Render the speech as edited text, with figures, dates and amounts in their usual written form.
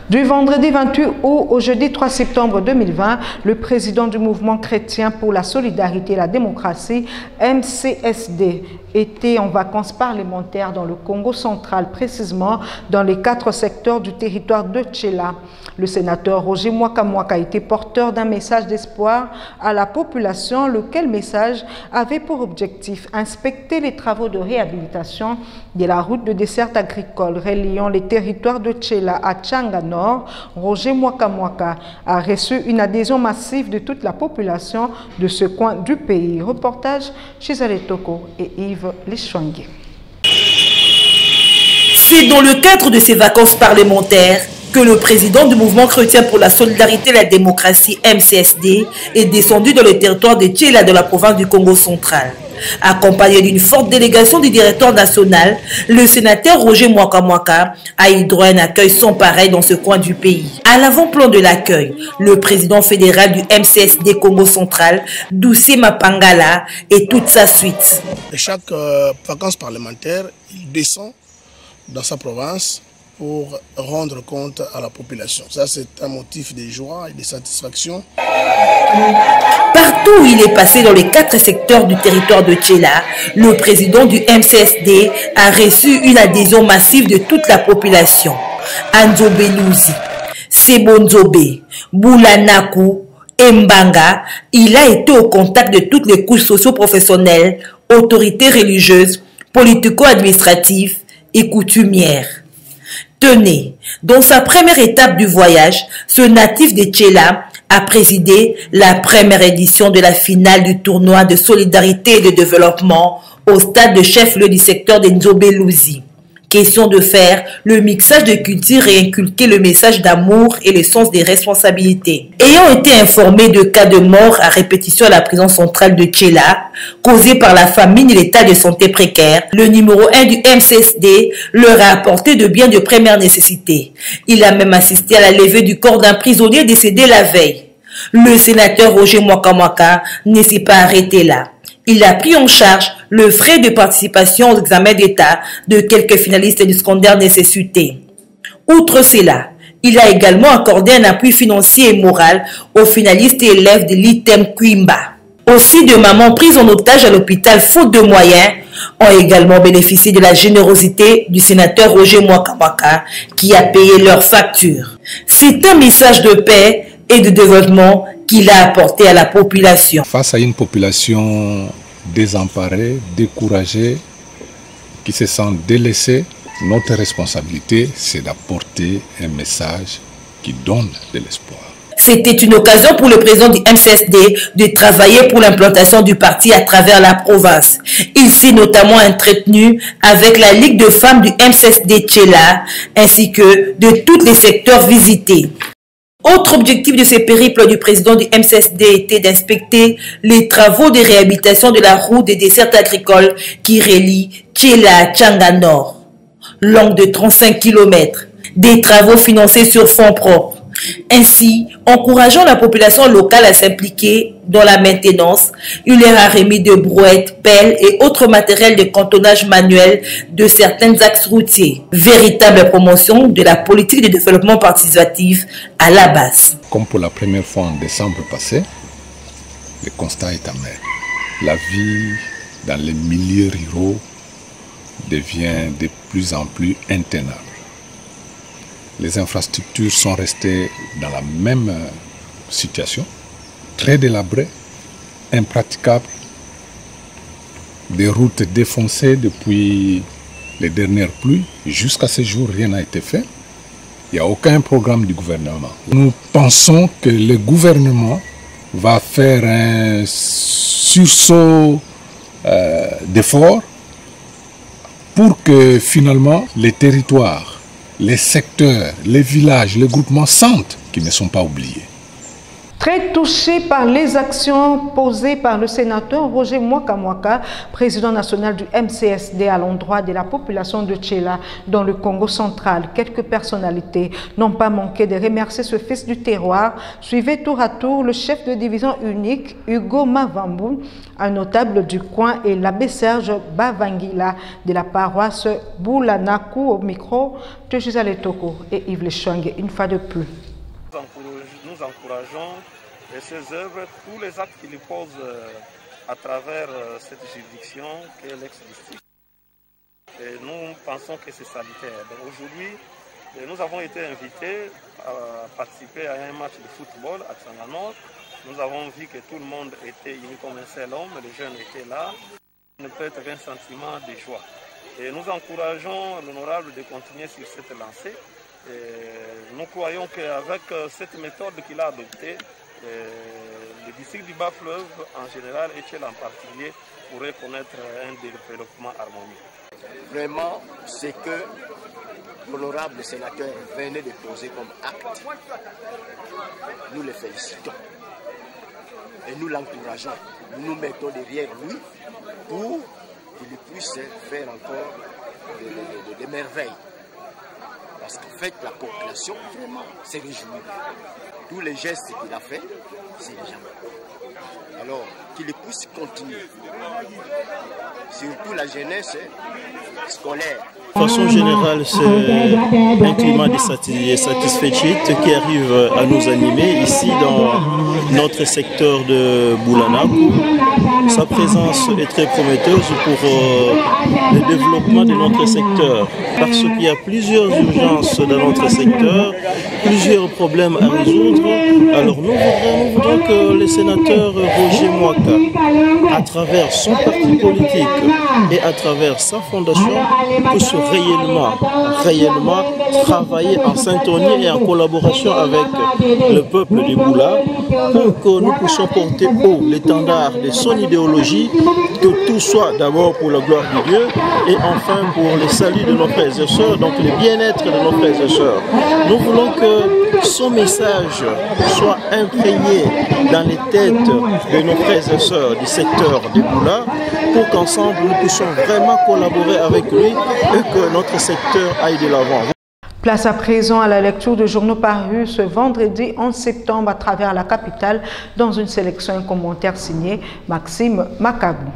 Du vendredi 28 août au jeudi 3 septembre 2020, le président du mouvement chrétien pour la solidarité et la démocratie, MCSD, était en vacances parlementaires dans le Congo central, précisément dans les 4 secteurs du territoire de Tchéla. Le sénateur Roger Mwaka était porteur d'un message d'espoir à la population, lequel message avait pour objectif inspecter les travaux de réhabilitation de la route de desserte agricole reliant les territoires de Tchéla à Tchanga Nord. Roger Mwaka a reçu une adhésion massive de toute la population de ce coin du pays. Reportage chez Aletoko et Yves Lichwangue. C'est dans le cadre de ces vacances parlementaires que le président du mouvement chrétien pour la solidarité et la démocratie, MCSD, est descendu dans le territoire de Tchéla de la province du Congo central. Accompagné d'une forte délégation du directeur national, le sénateur Roger Mwaka a eu droit à un accueil sans pareil dans ce coin du pays. À l'avant-plan de l'accueil, le président fédéral du MCSD Congo central, Doucé Mapangala, et toute sa suite. Chaque vacances parlementaire, il descend dans sa province pour rendre compte à la population. Ça, c'est un motif de joie et de satisfaction. Partout où il est passé dans les 4 secteurs du territoire de Tchéla, le président du MCSD a reçu une adhésion massive de toute la population. Anzobe Louzi, Sebonzobe, Boulanakou, Mbanga, il a été au contact de toutes les couches socio-professionnelles, autorités religieuses, politico-administratives et coutumières. Tenez, dans sa première étape du voyage, ce natif de Tchéla a présidé la première édition de la finale du tournoi de solidarité et de développement au stade de chef-lieu du secteur de Nzobe Louzi. Question de faire le mixage de culture et inculquer le message d'amour et le sens des responsabilités. Ayant été informé de cas de mort à répétition à la prison centrale de Tchéla, causés par la famine et l'état de santé précaire, le numéro 1 du MCSD leur a apporté de biens de première nécessité. Il a même assisté à la levée du corps d'un prisonnier décédé la veille. Le sénateur Roger Mwaka ne s'est pas arrêté là. Il a pris en charge le frais de participation aux examens d'État de quelques finalistes du secondaire nécessité. Outre cela, il a également accordé un appui financier et moral aux finalistes et élèves de l'ITEM Kwimba. Aussi, de mamans prises en otage à l'hôpital faute de moyens ont également bénéficié de la générosité du sénateur Roger Mwaka qui a payé leurs factures. C'est un message de paix et de développement qu'il a apporté à la population. Face à une population désemparée, découragée, qui se sent délaissée, notre responsabilité, c'est d'apporter un message qui donne de l'espoir. C'était une occasion pour le président du MCSD de travailler pour l'implantation du parti à travers la province. Il s'est notamment entretenu avec la Ligue de femmes du MCSD Tchéla, ainsi que de tous les secteurs visités. Autre objectif de ce périple du président du MCSD était d'inspecter les travaux de réhabilitation de la route des dessertes agricoles qui relie Tchéla à Tchanga Nord. Longue de 35 km, des travaux financés sur fonds propres. Ainsi, encourageant la population locale à s'impliquer dans la maintenance, il leur a remis de brouettes, pelles et autres matériels de cantonnage manuel de certains axes routiers. Véritable promotion de la politique de développement participatif à la base. Comme pour la première fois en décembre passé, le constat est amer. La vie dans les milieux ruraux devient de plus en plus intenable. Les infrastructures sont restées dans la même situation, très délabrées, impraticables, des routes défoncées depuis les dernières pluies. Jusqu'à ce jour, rien n'a été fait. Il n'y a aucun programme du gouvernement. Nous pensons que le gouvernement va faire un sursaut d'efforts pour que finalement les territoires, les secteurs, les villages, les groupements sentent qu'ils ne sont pas oubliés. Très touché par les actions posées par le sénateur Roger Mwaka, président national du MCSD à l'endroit de la population de Tchéla dans le Congo central. Quelques personnalités n'ont pas manqué de remercier ce fils du terroir. Suivez tour à tour le chef de division unique Hugo Mavambou, un notable du coin, et l'abbé Serge Bavangila de la paroisse Boulanaku au micro de Gisèle Toko et Yves Lechouang une fois de plus. Nous encourageons ces œuvres, tous les actes qu'ils posent à travers cette juridiction qui est l'ex-district. Nous pensons que c'est salutaire. Aujourd'hui, nous avons été invités à participer à un match de football à Tsanganor. Nous avons vu que tout le monde était uni comme un seul homme, les jeunes étaient là. On ne peut être qu'un sentiment de joie. Et nous encourageons l'honorable de continuer sur cette lancée. Nous croyons qu'avec cette méthode qu'il a adoptée, le district du Bas-Fleuve en général et Tchéla en particulier pourrait connaître un développement harmonieux. Vraiment, c'est que l'honorable sénateur venait de poser comme acte. Nous le félicitons et nous l'encourageons. Nous nous mettons derrière lui pour qu'il puisse faire encore des merveilles. Parce qu'en fait, la population, vraiment, s'est réjouie. Tous les gestes qu'il a fait, c'est les gens. Alors, qu'il puisse continuer. Surtout la jeunesse scolaire. De façon générale, c'est un climat de satisfait qui arrive à nous animer ici dans notre secteur de Boulanaku. Sa présence est très prometteuse pour le développement de notre secteur parce qu'il y a plusieurs urgences dans notre secteur, plusieurs problèmes à résoudre. Alors nous voudrons que le sénateur Roger Mwaka, à travers son parti politique et à travers sa fondation, puisse réellement travailler en syntonie et en collaboration avec le peuple du Boula pour que nous puissions porter haut l'étendard de son idéologie, que tout soit d'abord pour la gloire de Dieu et enfin pour le salut de nos frères et sœurs, donc le bien-être de nos frères et sœurs. Nous voulons que son message soit imprégné dans les têtes de nos frères et sœurs du secteur des Boula pour qu'ensemble nous puissions vraiment collaborer avec lui et que notre secteur aille de l'avant. Place à présent à la lecture de journaux parus ce vendredi 11 septembre à travers la capitale dans une sélection et commentaire signé Maxime Makabou.